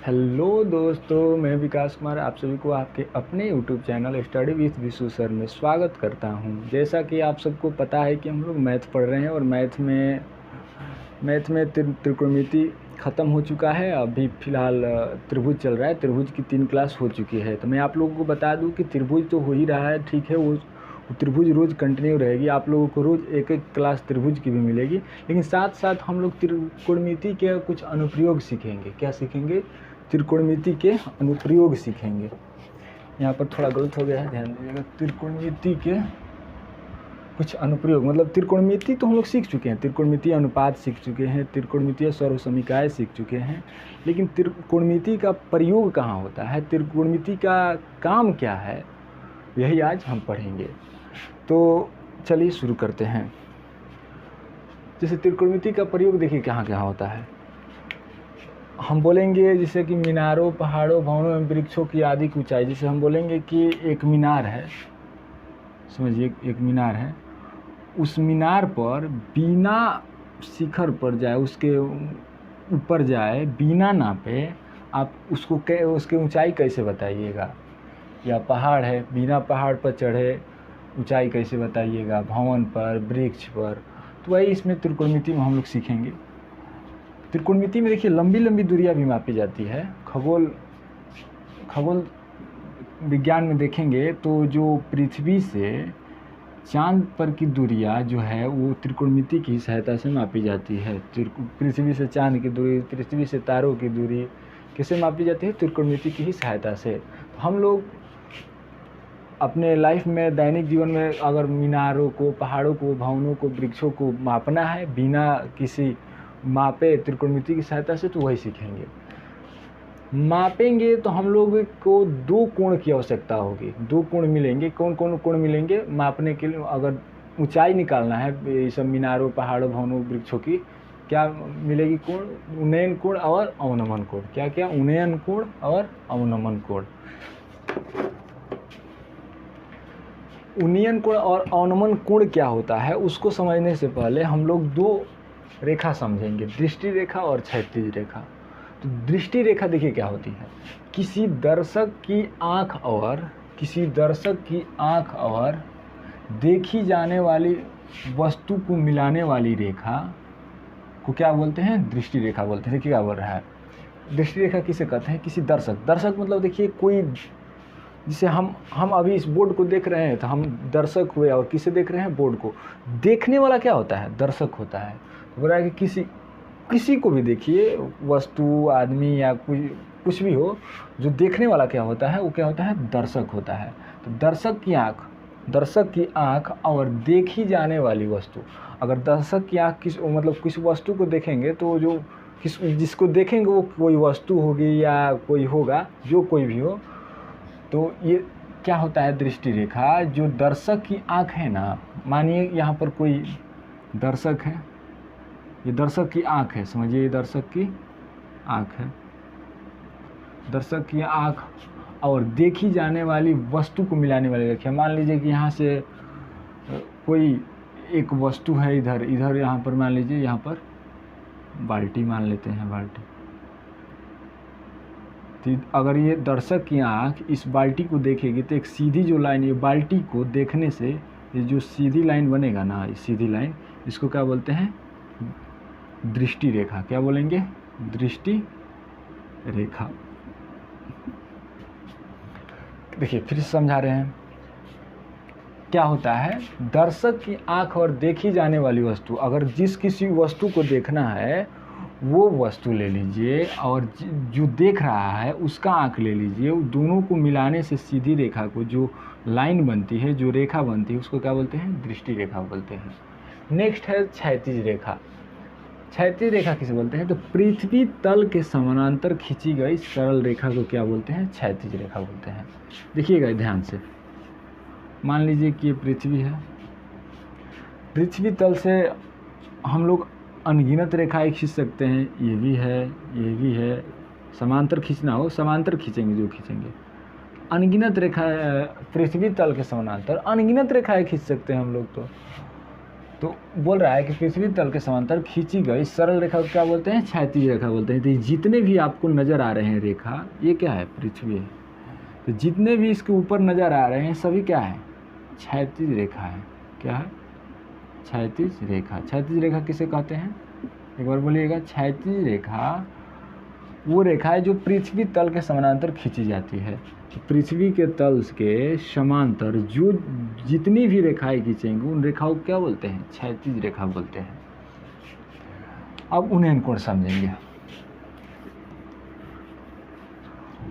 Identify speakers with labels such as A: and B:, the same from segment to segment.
A: Hello दोस्तों, मैं विकास कुमार आप सभी को आपके अपने YouTube channel study with Vishu sir में स्वागत करता हूं। जैसा कि आप सबको पता है कि हम लोग मैथ पढ़ रहे हैं और मैथ में त्रिकोणमिति ख़त्म हो चुका है। अभी फ़िलहाल त्रिभुज चल रहा है। त्रिभुज की 3 क्लास हो चुकी है। तो मैं आप लोगों को बता दूं कि त्रिभुज तो हो ही रहा है, ठीक है। वो त्रिभुज रोज़ कंटिन्यू रहेगी। आप लोगों को रोज़ एक एक क्लास त्रिभुज की भी मिलेगी, लेकिन साथ साथ हम लोग त्रिकोणमिति के कुछ अनुप्रयोग सीखेंगे। क्या सीखेंगे? त्रिकोणमिति के अनुप्रयोग सीखेंगे। यहाँ पर थोड़ा गलत हो गया है, ध्यान दीजिएगा। त्रिकोणमिति के कुछ अनुप्रयोग, मतलब त्रिकोणमिति तो हम लोग सीख चुके हैं। त्रिकोणमितीय अनुपात सीख चुके हैं, त्रिकोणमितीय सर्वसमीकाएँ सीख चुके हैं, लेकिन त्रिकोणमिति का प्रयोग कहाँ होता है, त्रिकोणमिति का काम क्या है, यही आज हम पढ़ेंगे। तो चलिए शुरू करते हैं। जैसे त्रिकोणमिति का प्रयोग देखिए कहाँ कहाँ होता है। हम बोलेंगे जैसे कि मीनारों, पहाड़ों, भवनों एवं वृक्षों की आदि की ऊंचाई। जैसे हम बोलेंगे कि एक मीनार है, समझिए एक मीनार है, उस मीनार पर बिना शिखर पर जाए, उसके ऊपर जाए, बिना नापे आप उसको उसकी ऊंचाई कैसे बताइएगा। या पहाड़ है, बिना पहाड़ पर चढ़े ऊंचाई कैसे बताइएगा, भवन पर, वृक्ष पर। तो वही इसमें त्रिकोणमिति में हम लोग सीखेंगे। त्रिकोणमिति में देखिए लंबी लंबी दूरियां भी मापी जाती है। खगोल विज्ञान में देखेंगे तो जो पृथ्वी से चांद पर की दूरियां जो है वो त्रिकोणमिति की सहायता से मापी जाती है। पृथ्वी से चांद की दूरी, पृथ्वी से तारों की दूरी किससे मापी जाती है? त्रिकोणमिति की ही सहायता से। तो हम लोग अपने लाइफ में, दैनिक जीवन में अगर मीनारों को, पहाड़ों को, भवनों को, वृक्षों को मापना है बिना किसी मापे त्रिकोणमिति की सहायता से, तो वही सीखेंगे। मापेंगे तो हम लोग को 2 कोण की आवश्यकता होगी। 2 कोण मिलेंगे। कौन कौन कोण मिलेंगे मापने के लिए? अगर ऊंचाई निकालना है ये सब मीनारों, पहाड़ों, भवनों, वृक्षों की, क्या मिलेगी कोण? उन्नयन कोण और अवनमन कोण। क्या क्या? उन्नयन कोण और अवनमन कोण। उन्नयन कोण और अवनमन कोण क्या होता है उसको समझने से पहले हम लोग 2 रेखा समझेंगे, दृष्टि रेखा और क्षैतिज रेखा। तो दृष्टि रेखा देखिए क्या होती है। किसी दर्शक की आँख और देखी जाने वाली वस्तु को मिलाने वाली रेखा को क्या बोलते हैं? दृष्टि रेखा बोलते हैं। देखिए क्या बोल रहा है, दृष्टि रेखा किसे कहते हैं? किसी दर्शक मतलब देखिए कोई, जिसे हम अभी इस बोर्ड को देख रहे हैं तो हम दर्शक हुए, और किसे देख रहे हैं? बोर्ड को। देखने वाला क्या होता है? दर्शक होता है। तो बोल रहा है कि किसी को भी देखिए, वस्तु, आदमी या कुछ भी हो, जो देखने वाला क्या होता है? वो क्या होता है? दर्शक होता है। तो दर्शक की आँख और देखी जाने वाली वस्तु। अगर दर्शक की आँख किस वस्तु को देखेंगे तो जिसको देखेंगे वो कोई वस्तु होगी या कोई होगा, जो कोई भी हो, तो ये क्या होता है? दृष्टि रेखा। जो दर्शक की आँख है ना, मानिए यहाँ पर कोई दर्शक है, ये दर्शक की आँख है, समझिए ये दर्शक की आँख है। दर्शक की आँख और देखी जाने वाली वस्तु को मिलाने वाली रेखा। मान लीजिए कि यहाँ से कोई एक वस्तु है, इधर यहाँ पर मान लीजिए, यहाँ पर बाल्टी मान लेते हैं, बाल्टी। तो अगर ये दर्शक की आँख इस बाल्टी को देखेगी तो एक सीधी जो लाइन, ये बाल्टी को देखने से ये जो सीधी लाइन बनेगा ना, इस सीधी लाइन, इसको क्या बोलते हैं? दृष्टि रेखा। क्या बोलेंगे? दृष्टि रेखा। देखिए फिर से समझा रहे हैं। क्या होता है? दर्शक की आँख और देखी जाने वाली वस्तु, अगर किसी वस्तु को देखना है वो वस्तु ले लीजिए, और जो देख रहा है उसका आँख ले लीजिए। वो दोनों को मिलाने से सीधी रेखा को, जो लाइन बनती है, जो रेखा बनती है, उसको क्या बोलते हैं? दृष्टि रेखा बोलते हैं। नेक्स्ट है क्षैतिज रेखा। क्षैतिज रेखा किसे बोलते हैं? तो पृथ्वी तल के समानांतर खींची गई सरल रेखा को क्या बोलते हैं? क्षैतिज रेखा बोलते हैं। देखिएगा ध्यान से। मान लीजिए कि ये पृथ्वी है, पृथ्वी तल से हम लोग अनगिनत रेखाएं खींच सकते हैं। ये भी है। समांतर खींचना हो, समांतर खींचेंगे, जो खींचेंगे। अनगिनत रेखा, पृथ्वी तल के समानांतर अनगिनत रेखाएं खींच सकते हैं हम लोग। तो तो बोल रहा है कि पृथ्वी तल के समांतर खींची गई सरल रेखा को क्या बोलते हैं? क्षैतिज रेखा बोलते हैं। तो जितने भी आपको नज़र आ रहे हैं रेखा, ये क्या है? पृथ्वी है। तो जितने भी इसके ऊपर नज़र आ रहे हैं सभी क्या है? क्षैतिज रेखा है। क्या है? क्षैतिज रेखा। क्षैतिज रेखा किसे कहते हैं? एक बार बोलिएगा। क्षैतिज रेखा वो रेखा है जो पृथ्वी तल के समानांतर खींची जाती है। तो पृथ्वी के तल के समांतर जो जितनी भी रेखाएं खींचेंगी उन रेखाओं को क्या बोलते हैं? क्षैतिज रेखा बोलते हैं। अब उन्नयन कोण समझेंगे।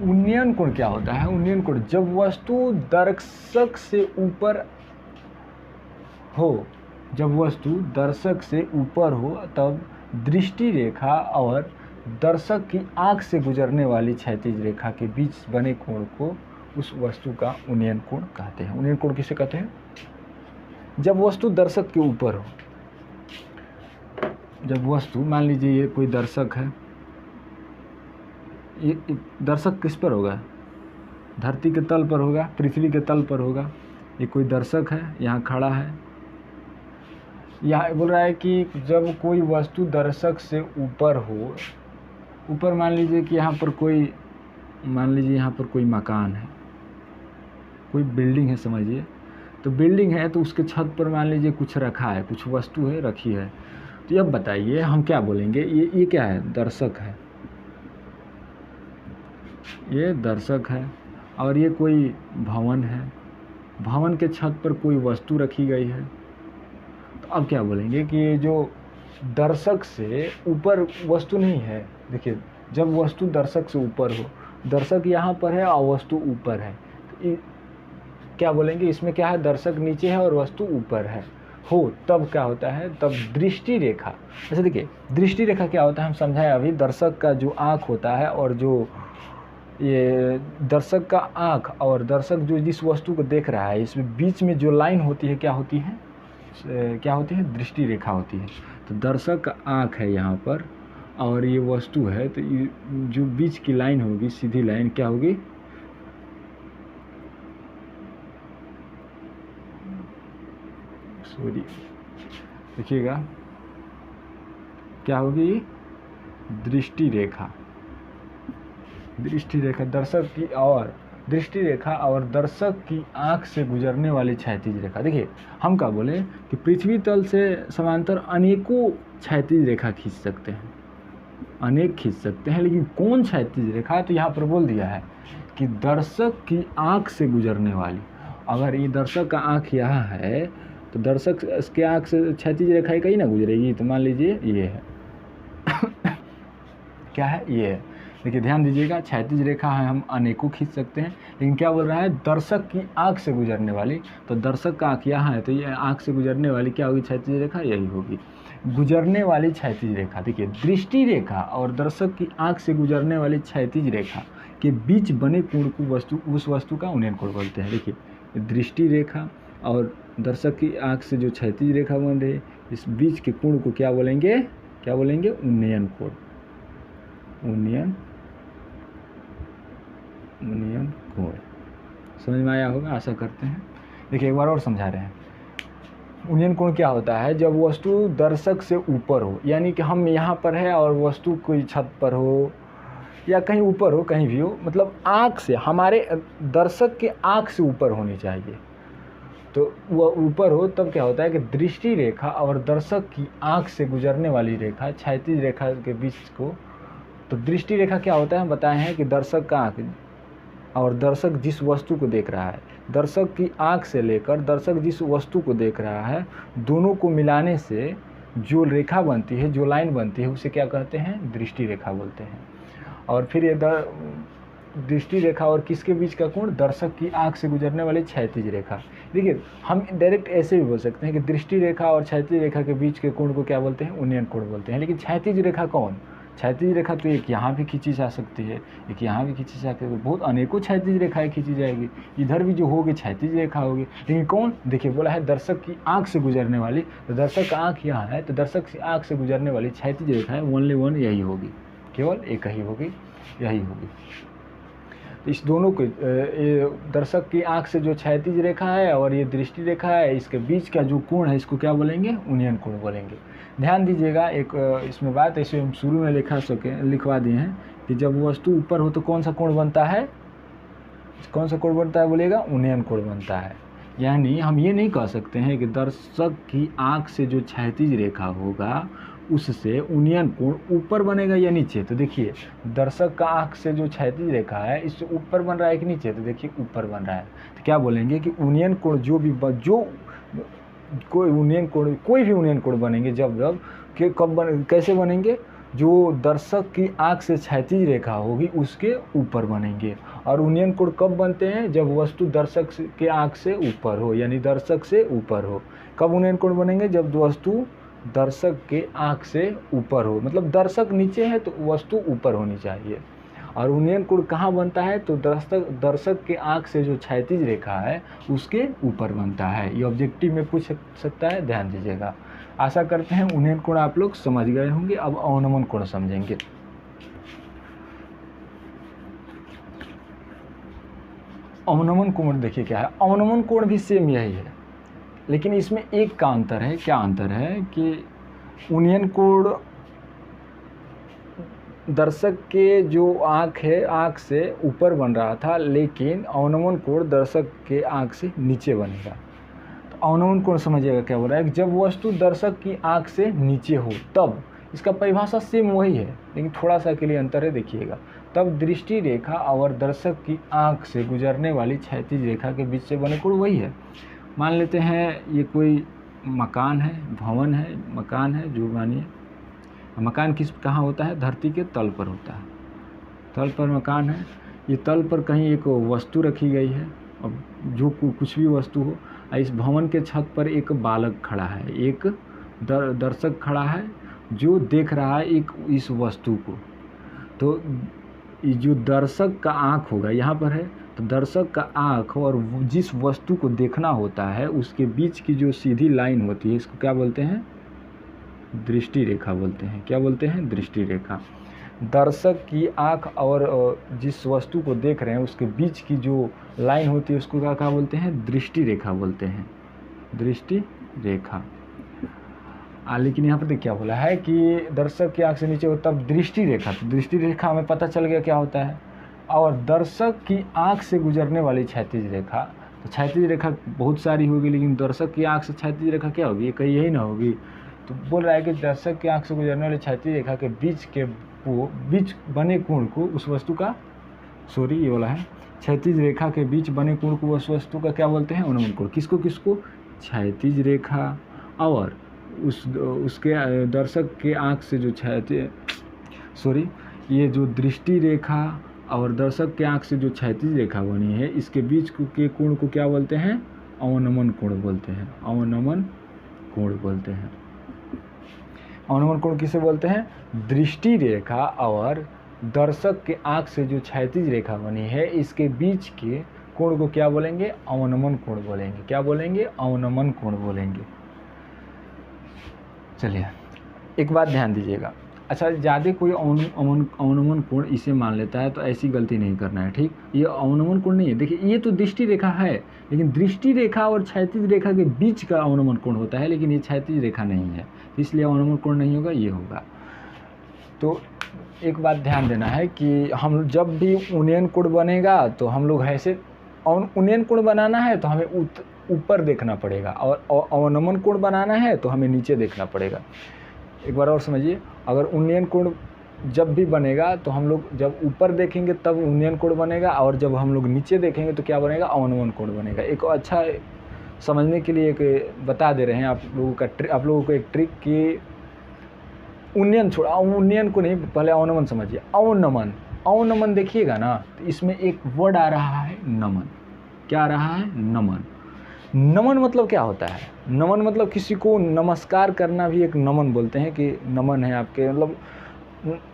A: उन्नयन कोण क्या होता है? उन्नयन कोण जब वस्तु दर्शक से ऊपर हो, जब वस्तु दर्शक से ऊपर हो तब दृष्टि रेखा और दर्शक की आंख से गुजरने वाली क्षैतिज रेखा के बीच बने कोण को उस वस्तु का उन्नयन कोण कहते हैं। उन्नयन कोण किसे कहते हैं? जब वस्तु दर्शक के ऊपर हो, जब वस्तु, मान लीजिए ये कोई दर्शक है, ये दर्शक किस पर होगा? धरती के तल पर होगा, पृथ्वी के तल पर होगा। ये कोई दर्शक है, यहाँ खड़ा है। यहाँ बोल रहा है कि जब कोई वस्तु दर्शक से ऊपर हो, ऊपर मान लीजिए कि यहाँ पर कोई, मान लीजिए यहाँ पर कोई मकान है, कोई बिल्डिंग है समझिए। तो बिल्डिंग है तो उसके छत पर मान लीजिए कुछ रखा है, कुछ वस्तु है रखी है। तो अब बताइए हम क्या बोलेंगे? ये क्या है? दर्शक है। ये दर्शक है। और ये कोई भवन है, भवन के छत पर कोई वस्तु रखी गई है। तो अब क्या बोलेंगे कि ये जो दर्शक से ऊपर वस्तु नहीं है। देखिए, जब वस्तु दर्शक से ऊपर हो, दर्शक यहाँ पर है और वस्तु ऊपर है, तो क्या बोलेंगे? इसमें क्या है? दर्शक नीचे है और वस्तु ऊपर है हो, तब क्या होता है? तब दृष्टि रेखा। ऐसे देखिए, दृष्टि रेखा क्या होता है हम समझाएं अभी। दर्शक का जो आँख होता है और जो ये दर्शक का आँख और दर्शक जो जिस वस्तु को देख रहा है, इसमें बीच में जो लाइन होती है क्या होती है? क्या होती है? दृष्टि रेखा होती है। तो दर्शक का आँख है यहाँ पर और ये वस्तु है, तो ये जो बीच की लाइन होगी, सीधी लाइन क्या होगी? सॉरी, देखिएगा क्या होगी? दृष्टि रेखा। दृष्टि रेखा दर्शक की और दृष्टि रेखा और दर्शक की आंख से गुजरने वाली क्षैतिज रेखा। देखिए, हम क्या बोले कि पृथ्वी तल से समांतर अनेकों क्षैतिज रेखा खींच सकते हैं, अनेक खींच सकते हैं, लेकिन कौन क्षैतिज रेखा है? तो यहाँ पर बोल दिया है कि दर्शक की आंख से गुजरने वाली। अगर ये दर्शक का आंख यहाँ है तो दर्शक इसके आंख से क्षैतिज रेखा कहीं ना गुजरेगी। तो मान लीजिए ये है क्या है? ये है। देखिए ध्यान दीजिएगा, क्षैतिज रेखा है हम अनेकों खींच सकते हैं, लेकिन क्या बोल रहा है? दर्शक की आंख से गुजरने वाली। तो दर्शक का आंख यहाँ है, तो ये आंख से गुजरने वाली क्या होगी? क्षैतिज रेखा यही होगी, गुजरने वाली क्षैतिज रेखा। देखिए, दृष्टि रेखा और दर्शक की आंख से गुजरने वाली क्षैतिज रेखा के बीच बने कोण को उस वस्तु का उन्नयन कोण बोलते हैं। देखिए, दृष्टि रेखा और दर्शक की आंख से जो क्षैतिज रेखा बन रही है, इस बीच के कोण को क्या बोलेंगे? क्या बोलेंगे? उन्नयन कोण। उन्नयन कोण समझ में आया होगा, आशा करते हैं। देखिए एक बार और समझा रहे हैं। उन्नयन कोण क्या होता है? जब वस्तु दर्शक से ऊपर हो, यानी कि हम यहाँ पर है और वस्तु कोई छत पर हो या कहीं ऊपर हो, कहीं भी हो, मतलब आँख से, हमारे दर्शक के आँख से ऊपर होनी चाहिए। तो वह ऊपर हो तब क्या होता है कि दृष्टि रेखा और दर्शक की आँख से गुजरने वाली रेखा, क्षैतिज रेखा के बीच को। तो दृष्टि रेखा क्या होता है? हम बताए हैं कि दर्शक का आँख और दर्शक जिस वस्तु को देख रहा है, दर्शक की आँख से लेकर दर्शक जिस वस्तु को देख रहा है, दोनों को मिलाने से जो रेखा बनती है, जो लाइन बनती है, उसे क्या कहते हैं? दृष्टि रेखा बोलते हैं। और फिर ये दृष्टि रेखा और किसके बीच का कोण? दर्शक की आंख से गुजरने वाली क्षैतिज रेखा। देखिए, हम डायरेक्ट ऐसे भी बोल सकते हैं कि दृष्टि रेखा और क्षैतिज रेखा के बीच के कोण को क्या बोलते हैं? उन्नयन कोण बोलते हैं। लेकिन क्षैतिज रेखा कौन? क्षैतिज रेखा तो एक यहाँ भी खींची जा सकती है, एक यहाँ भी खींची जा सकती है, बहुत अनेकों क्षैतिज रेखाएं खींची जाएगी। इधर भी जो होगी क्षैतिज रेखा होगी, लेकिन कौन? देखिए बोला है दर्शक की आंख से गुजरने वाली, तो दर्शक का आंख यहाँ है, तो दर्शक की आंख से गुजरने वाली क्षैतिज रेखा है, ओनली वन यही होगी, केवल एक ही होगी, यही होगी। तो इस दोनों को ये दर्शक की आंख से जो क्षैतिज रेखा है और ये दृष्टि रेखा है, इसके बीच का जो कोण है इसको क्या बोलेंगे? उन्नयन कोण बोलेंगे। ध्यान दीजिएगा, एक इसमें बात ऐसे हम शुरू में लिखवा दिए हैं कि जब वस्तु ऊपर हो तो कौन सा कोण बनता है? कौन सा कोण बनता है बोलेगा? उन्नयन कोण बनता है। यानी हम ये नहीं कह सकते हैं कि दर्शक की आंख से जो क्षैतिज रेखा होगा उससे उन्नयन कोण ऊपर बनेगा या नीचे। तो देखिए, दर्शक का आंख से जो क्षैतिज रेखा है इससे ऊपर बन रहा है कि नीचे? तो देखिए ऊपर बन रहा है। तो क्या बोलेंगे कि उन्नयन कोण कोई भी उन्नयन कोण बनेंगे कैसे बनेंगे? जो दर्शक की आंख से क्षैतिज रेखा होगी उसके ऊपर बनेंगे। और उन्नयन कोण कब बनते हैं? जब वस्तु दर्शक के आंख से ऊपर हो, यानी दर्शक से ऊपर हो। कब उन्नयन कोण बनेंगे? जब वस्तु दर्शक के आंख से ऊपर हो, मतलब दर्शक नीचे है तो वस्तु ऊपर होनी चाहिए। और उन्नयन कोण कहाँ बनता है? तो दर्शक के आंख से जो क्षैतिज रेखा है उसके ऊपर बनता है। ये ऑब्जेक्टिव में पूछ सकता है, ध्यान दीजिएगा। आशा करते हैं उन्नयन कोण आप लोग समझ गए होंगे। अब अवनमन कोण समझेंगे। अवनमन कोण देखिए क्या है। अवनमन कोण भी सेम यही है, लेकिन इसमें एक का अंतर है। क्या अंतर है कि उन्नयन कोण दर्शक के जो आँख है, आँख से ऊपर बन रहा था, लेकिन अवनमन कोण दर्शक के आँख से नीचे बनेगा। तो अवनमन कोण समझिएगा क्या हो रहा है कि जब वस्तु दर्शक की आँख से नीचे हो तब, इसका परिभाषा सेम वही है लेकिन थोड़ा सा के लिए अंतर है, देखिएगा। तब दृष्टि रेखा और दर्शक की आँख से गुजरने वाली क्षैतिज रेखा के बीच से बने कोण वही है। मान लेते हैं ये कोई मकान है, भवन है, मकान है, जो मानिए मकान कहाँ होता है? धरती के तल पर होता है। तल पर मकान है। ये तल पर कहीं एक वस्तु रखी गई है। अब जो कुछ भी वस्तु हो, इस भवन के छत पर एक बालक खड़ा है, एक दर्शक खड़ा है जो देख रहा है इस वस्तु को। तो जो दर्शक का आँख होगा यहाँ पर है, तो दर्शक का आँख और जिस वस्तु को देखना होता है उसके बीच की जो सीधी लाइन होती है इसको क्या बोलते हैं? दृष्टि रेखा बोलते हैं। क्या बोलते हैं? दृष्टि रेखा। दर्शक की आँख और जिस वस्तु को देख रहे हैं उसके बीच की जो लाइन होती है उसको क्या बोलते हैं? दृष्टि रेखा बोलते हैं। दृष्टि रेखा। लेकिन यहाँ पर देखिए क्या बोला है कि दर्शक की आँख से नीचे हो तब दृष्टि रेखा। तो दृष्टि रेखा हमें पता चल गया क्या होता है। और दर्शक की आँख से गुजरने वाली क्षैतिज रेखा, तो क्षैतिज रेखा बहुत सारी होगी, लेकिन दर्शक की आँख से क्षैतिज रेखा क्या होगी? कहीं यही ना होगी। तो बोल रहा है कि दर्शक की आँख से गुजरने वाली क्षैतिज रेखा के बीच बने कोण को उस वस्तु का, ये वाला है, क्षैतिज रेखा के बीच बने कोण को उस वस्तु का क्या बोलते हैं? अवनमन कोण। किसको? क्षैतिज रेखा और उसके दर्शक के आँख से जो ये जो दृष्टि रेखा और दर्शक के आँख से जो क्षैतिज रेखा बनी है इसके बीच के कोण को क्या बोलते हैं? अवनमन कोण बोलते हैं। अवनमन कोण बोलते हैं। अवनमन कोण किसे बोलते हैं? दृष्टि रेखा और दर्शक के आँख से जो क्षैतिज रेखा बनी है इसके बीच के कोण को क्या बोलेंगे? अवनमन कोण बोलेंगे। क्या बोलेंगे? अवनमन कोण बोलेंगे। चलिए एक बात ध्यान दीजिएगा। अच्छा, ज़्यादा कोई अवनमन कोण इसे मान लेता है तो ऐसी गलती नहीं करना है, ठीक। ये अवनमन कोण नहीं है। देखिए ये तो दृष्टि रेखा है, लेकिन दृष्टि रेखा और क्षैतिज रेखा के बीच का अवनमन कोण होता है, लेकिन ये क्षैतिज रेखा नहीं है, इसलिए अवनमन कोण नहीं होगा, ये होगा। तो एक बात ध्यान देना है कि हम जब भी उन्नयन कोण बनेगा तो हम लोग ऐसे, उन्नयन कोण बनाना है तो हमें ऊपर देखना पड़ेगा, और अवनमन कोण बनाना है तो हमें नीचे देखना पड़ेगा। एक बार और समझिए, अगर उन्नयन कोण जब भी बनेगा तो हम लोग जब ऊपर देखेंगे तब उन्नयन कोण बनेगा, और जब हम लोग नीचे देखेंगे तो क्या बनेगा? अवनमन कोण बनेगा। एक अच्छा समझने के लिए एक बता दे रहे हैं आप लोगों को एक ट्रिक कि उन्नयन उन्नयन को नहीं, पहले अवनमन समझिए। अवनमन देखिएगा ना, तो इसमें एक वर्ड आ रहा है नमन। क्या आ रहा है? नमन। नमन मतलब क्या होता है? नमन मतलब किसी को नमस्कार करना भी एक नमन बोलते हैं कि नमन है आपके, मतलब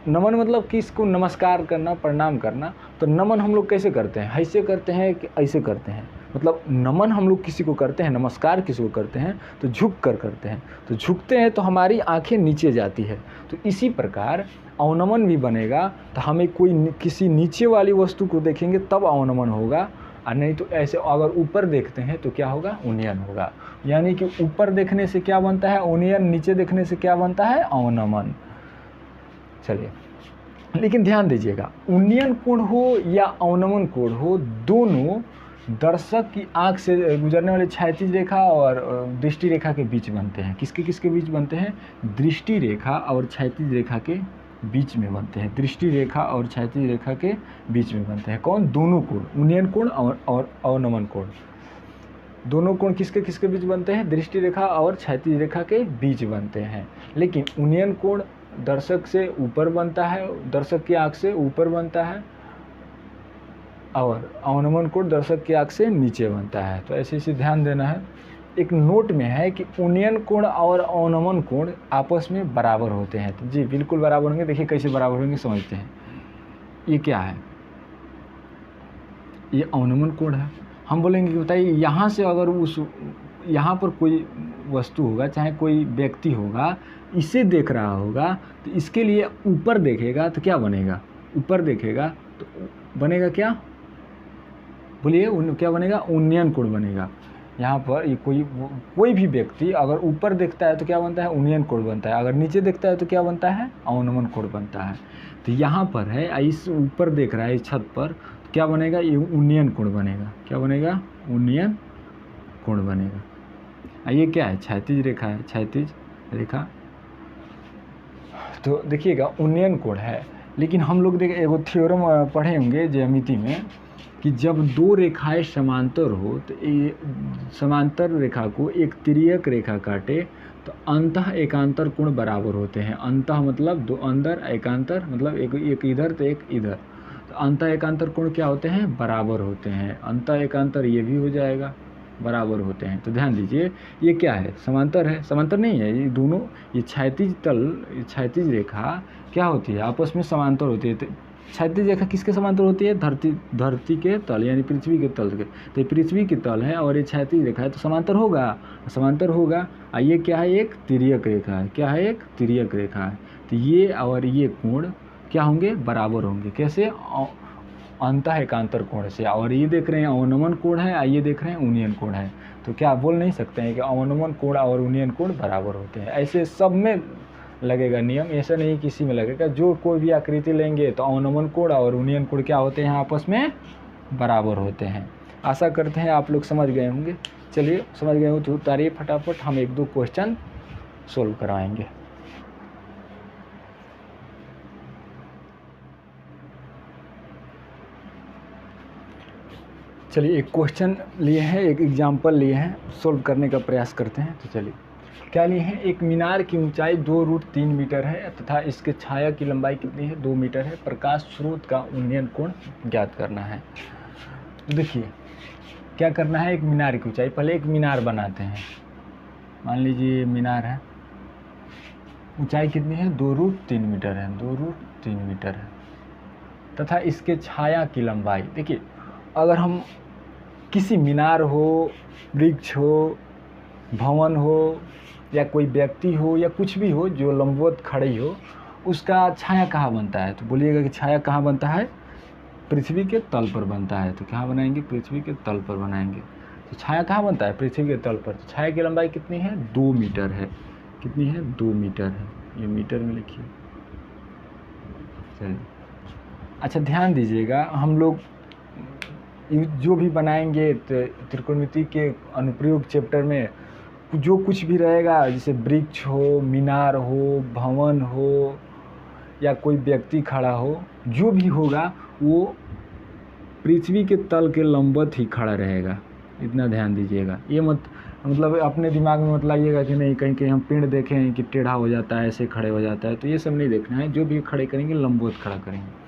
A: नमन मतलब किसको नमस्कार करना, प्रणाम करना। तो नमन हम लोग कैसे करते हैं? ऐसे करते हैं कि ऐसे करते हैं, मतलब नमन हम लोग किसी को करते हैं, नमस्कार किसी को करते हैं तो झुक कर करते हैं, तो झुकते हैं तो हमारी आंखें नीचे जाती है। तो इसी प्रकार अवनमन भी बनेगा, तो हमें कोई किसी नीचे वाली वस्तु को देखेंगे तब अवनमन होगा, और नहीं तो ऐसे अगर ऊपर देखते हैं तो क्या होगा, उन्नयन होगा। यानी कि ऊपर देखने से क्या बनता है, उन्नयन, नीचे देखने से क्या बनता है, अवनमन। चलिए, लेकिन ध्यान दीजिएगा, उन्नयन कोण हो या अवनमन कोण हो, दोनों दर्शक की आंख से गुजरने वाली क्षैतिज रेखा और दृष्टि रेखा के बीच बनते हैं। किसके किसके बीच बनते हैं, दृष्टि रेखा और क्षैतिज रेखा के बीच में बनते हैं। दृष्टि रेखा और क्षैतिज रेखा के बीच में बनते हैं कौन, दोनों कोण, उन्नयन कोण और अवनमन कोण। दोनों कोण किसके किसके बीच बनते हैं, दृष्टि रेखा और क्षैतिज रेखा के बीच बनते हैं। लेकिन उन्नयन कोण दर्शक से ऊपर बनता है, दर्शक की आंख से ऊपर बनता है, और अवनमन कोण दर्शक की आंख से नीचे बनता है। तो ऐसे ऐसे ध्यान देना है। एक नोट में है कि उन्नयन कोण और अवनमन कोण आपस में बराबर होते हैं। तो जी बिल्कुल बराबर होंगे। देखिए कैसे बराबर होंगे, समझते हैं। ये क्या है, ये अवनमन कोण है। हम बोलेंगे कि बताइए, यहाँ से अगर उस यहाँ पर कोई वस्तु होगा, चाहे कोई व्यक्ति होगा, इसे देख रहा होगा, तो इसके लिए ऊपर देखेगा तो क्या बनेगा, ऊपर देखेगा तो बनेगा क्या, बोलिए क्या बनेगा, उन्नयन कोण बनेगा। यहाँ पर ये कोई भी व्यक्ति अगर ऊपर देखता है तो क्या बनता है, उन्नयन कोण बनता है। अगर नीचे देखता है तो क्या बनता है, अवनमन कोण बनता है। तो यहाँ पर है, इस ऊपर देख रहा है इस छत पर, तो क्या बनेगा, ये उन्नयन कोण बनेगा। क्या बनेगा, उन्नयन कोण बनेगा। ये क्या है, क्षैतिज रेखा है, क्षैतिज रेखा। तो देखिएगा उन्नयन कोण है। लेकिन हम लोग देखें, एगो थ्योरम पढ़े होंगे ज्यामिति में, कि जब दो रेखाएं समांतर हो तो ये समांतर रेखा को एक तिर्यक रेखा काटे तो अंतः एकांतर कोण बराबर होते हैं। अंतः मतलब दो अंदर, एकांतर मतलब एक इधर तो एक इधर, तो अंतः एकांतर कोण क्या होते हैं, बराबर होते हैं। अंतः एकांतर ये भी हो जाएगा, बराबर होते हैं। तो ध्यान दीजिए, ये क्या है, समांतर है, समांतर नहीं है, ये दोनों, ये क्षैतिज तल, क्षैतिज रेखा क्या होती है, आपस में समांतर होती है। क्षैतिज रेखा किसके समांतर होती है, धरती के तल यानी पृथ्वी के तल के। तो ये पृथ्वी के तल है और ये क्षैतिज रेखा है, तो समांतर होगा, समांतर होगा। ये क्या है, एक तिर्यक रेखा है। क्या है, एक तिर्यक रेखा है। तो ये और ये कोण क्या होंगे, बराबर होंगे। कैसे, अंतः एकांतर कोण से। और ये देख रहे हैं अवनमन कोण है, ये देख रहे हैं उन्नयन कोण है। तो क्या बोल नहीं सकते हैं कि अवनमन कोण और उन्नयन कोण बराबर होते हैं। ऐसे सब में लगेगा नियम, ऐसा नहीं किसी में लगेगा। जो कोई भी आकृति लेंगे तो अवनमन कोण और उन्नयन कोण क्या होते हैं, आपस में बराबर होते हैं। आशा करते हैं आप लोग समझ गए होंगे। चलिए, समझ गए हो तो उतारिए फटाफट, हम एक दो क्वेश्चन सोल्व करवाएंगे। चलिए, एक क्वेश्चन लिए हैं, एक एग्जाम्पल लिए हैं, सोल्व करने का प्रयास करते हैं। तो चलिए, क्या लिए हैं, एक मीनार की ऊंचाई 2√3 मीटर है तथा इसके छाया की लंबाई कितनी है, 2 मीटर है। प्रकाश स्रोत का उन्नयन कोण ज्ञात करना है। तो देखिए क्या करना है, एक मीनार की ऊंचाई, पहले एक मीनार बनाते हैं। मान लीजिए मीनार है, ऊंचाई कितनी है, 2√3 मीटर है, 2√3 मीटर है तथा इसके छाया की लंबाई। देखिए, अगर हम किसी मीनार हो, वृक्ष हो, भवन हो, या कोई व्यक्ति हो, या कुछ भी हो जो लंबवत खड़ी हो, उसका छाया कहाँ बनता है, तो बोलिएगा कि छाया कहाँ बनता है, पृथ्वी के तल पर बनता है। तो कहाँ बनाएंगे, पृथ्वी के तल पर बनाएंगे। तो छाया कहाँ बनता है, पृथ्वी के तल पर। तो छाया की लंबाई कितनी है, 2 मीटर है। कितनी है, 2 मीटर है। ये मीटर में लिखिए। चलिए, अच्छा ध्यान दीजिएगा, हम लोग जो भी बनाएंगे त्रिकोणमिति के अनुप्रयोग चैप्टर में जो कुछ भी रहेगा, जैसे वृक्ष हो, मीनार हो, भवन हो, या कोई व्यक्ति खड़ा हो, जो भी होगा वो पृथ्वी के तल के लंबवत ही खड़ा रहेगा। इतना ध्यान दीजिएगा। ये मतलब अपने दिमाग में मत लाइएगा कि नहीं कहीं कहीं हम पेड़ देखें कि टेढ़ा हो जाता है, ऐसे खड़े हो जाता है, तो ये सब नहीं देखना है। जो भी खड़े करेंगे लंबवत खड़ा करेंगे।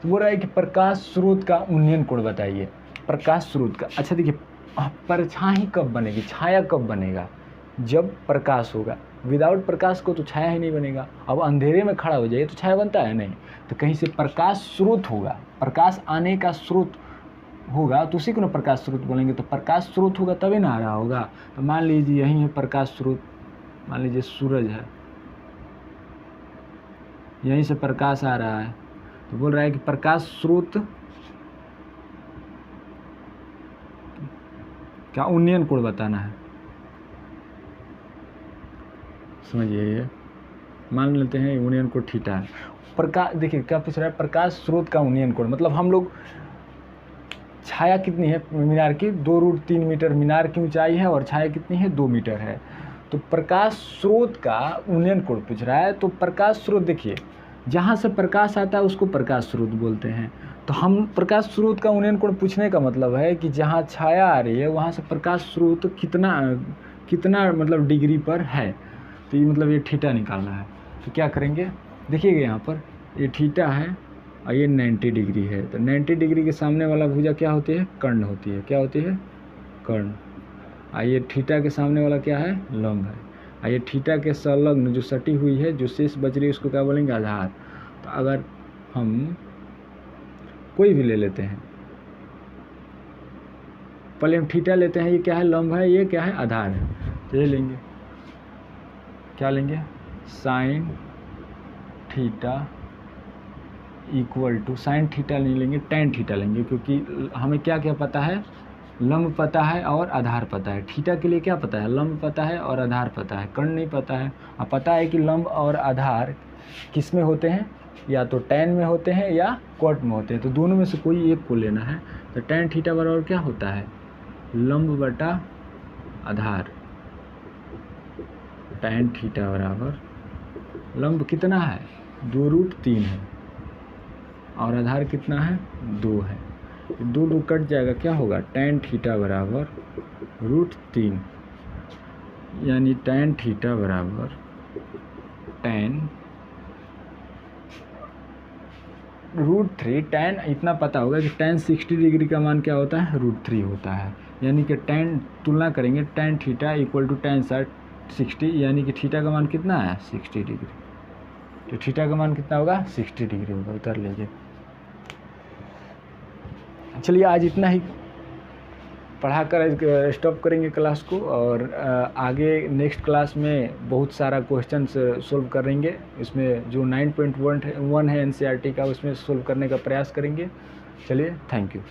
A: तो बोल रहा है कि प्रकाश स्रोत का उन्नयन कोण बताइए। प्रकाश स्रोत का, अच्छा देखिए, परछाई कब बनेगी, छाया कब बनेगा, जब प्रकाश होगा। विदाउट प्रकाश को तो छाया ही नहीं बनेगा। अब अंधेरे में खड़ा हो जाए तो छाया बनता है नहीं। तो कहीं से प्रकाश स्रोत होगा, प्रकाश आने का स्रोत होगा तो उसी को ना प्रकाश स्रोत बोलेंगे। तो प्रकाश स्रोत होगा तभी ना आ रहा होगा। तो मान लीजिए यही है प्रकाश स्रोत, मान लीजिए सूरज है, यहीं से प्रकाश आ रहा है, तो बोल रहा है कि प्रकाश स्रोत क्या उन्नयन कोण बताना है। समझिए, ये मान लेते हैं उन्नयन कोण थीटा है। प्रकाश, देखिए क्या पूछ रहा है, प्रकाश स्रोत का उन्नयन कोण, मतलब हम लोग छाया कितनी है मीनार की, 2√3 मीटर मीनार की ऊंचाई है और छाया कितनी है 2 मीटर है। तो प्रकाश स्रोत का उन्नयन कोण पूछ रहा है। तो प्रकाश स्रोत देखिए, जहाँ से प्रकाश आता है उसको प्रकाश स्रोत बोलते हैं। तो हम प्रकाश स्रोत का उन्नयन कोण पूछने का मतलब है कि जहाँ छाया आ रही है वहाँ से प्रकाश स्रोत कितना मतलब डिग्री पर है। तो ये मतलब ये थीटा निकालना है। तो क्या करेंगे, देखिएगा यहाँ पर ये थीटा है और ये 90 डिग्री है। तो 90 डिग्री के सामने वाला भुजा क्या होती है, कर्ण होती है। क्या होती है, कर्ण। और ये थीटा के सामने वाला क्या है, लंब है। और ये थीटा के संलग्न जो सटी हुई है, जो शेष बच रही है, उसको क्या बोलेंगे, आधार। तो अगर हम कोई भी ले लेते हैं, पहले हम थीटा लेते हैं, ये क्या है, लंब है, ये क्या है, आधार है। तो ये लेंगे, क्या लेंगे, sine theta equal to, sine theta नहीं लेंगे, टेन थीटा लेंगे, क्योंकि हमें क्या क्या पता है, लंब पता है और आधार पता है। थीटा के लिए क्या पता है, लंब पता है और आधार पता है, कर्ण नहीं पता है। अब पता है कि लंब और आधार किस में होते हैं, या तो टेन में होते हैं या कॉट में होते हैं। तो दोनों में से कोई एक को लेना है। तो टेन थीटा बराबर क्या होता है, लंब बटा आधार। टेन थीटा बराबर लंब कितना है, 2√3 है और आधार कितना है, 2 है। 2 कट जाएगा, क्या होगा, टेन थीटा बराबर √3, यानी टेन थीटा बराबर टेन √3। टेन इतना पता होगा कि टेन 60 डिग्री का मान क्या होता है, √3 होता है। यानी कि टेन तुलना करेंगे, tan theta equal to tan 60, यानी कि थीटा का मान कितना है, 60 डिग्री। तो थीटा का मान कितना होगा, 60 डिग्री होगा। उतर लीजिए। चलिए आज इतना ही पढ़ा कर स्टॉप करेंगे क्लास को, और आगे नेक्स्ट क्लास में बहुत सारा क्वेश्चन सोल्व करेंगे। इसमें जो 9.1 है NCERT का, उसमें सोल्व करने का प्रयास करेंगे। चलिए, थैंक यू।